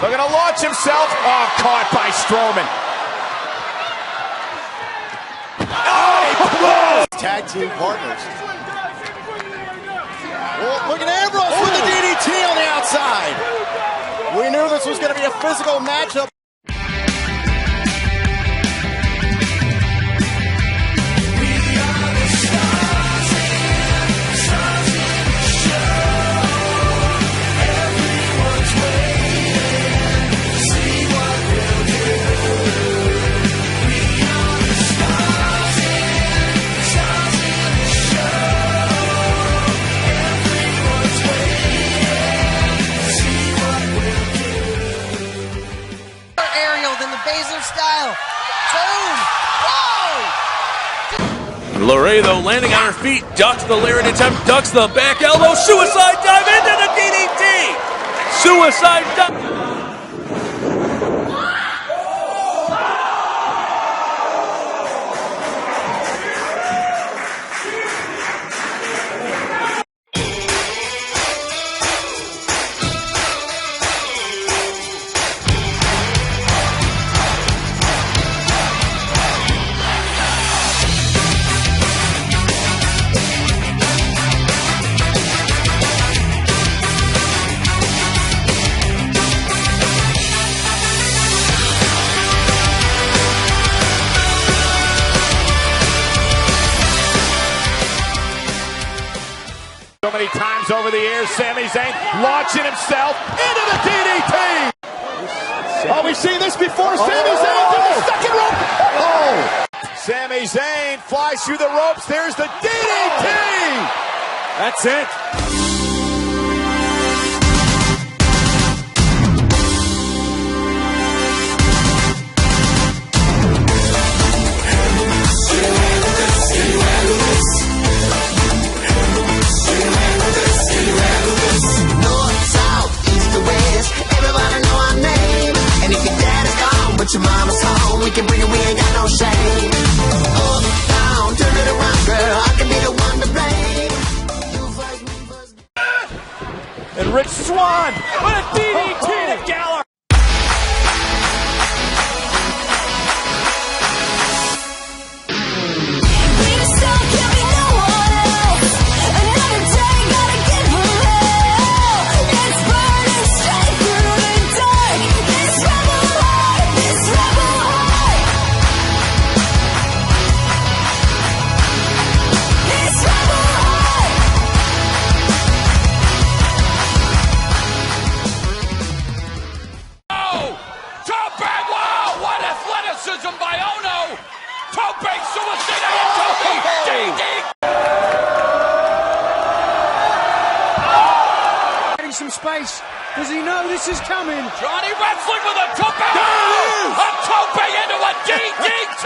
Looking to launch himself. Oh, caught by Strowman. Oh, tag team partners. Well, look at Ambrose with the DDT on the outside. We knew this was going to be a physical matchup. Style. Boom! Whoa! Laredo landing on her feet, ducks the lariat attempt, ducks the back elbow, suicide dive into the DDT! Suicide dive! So many times over the years, Sami Zayn launching himself into the DDT. Oh, we've seen this before. Sami Zayn to the second rope. Oh! Sami Zayn flies through the ropes. There's the DDT. That's it. Your mama's home, we can bring it, we ain't got no shame. Up, down, turn it around, girl, I can be the one to blame. And Rich Swann with a DDT to Gallagher. By Ono, Tope suicide and Tope DDT. Getting some space. Does he know this is coming? Johnny wrestling with a Tope. A Tope into a DDT.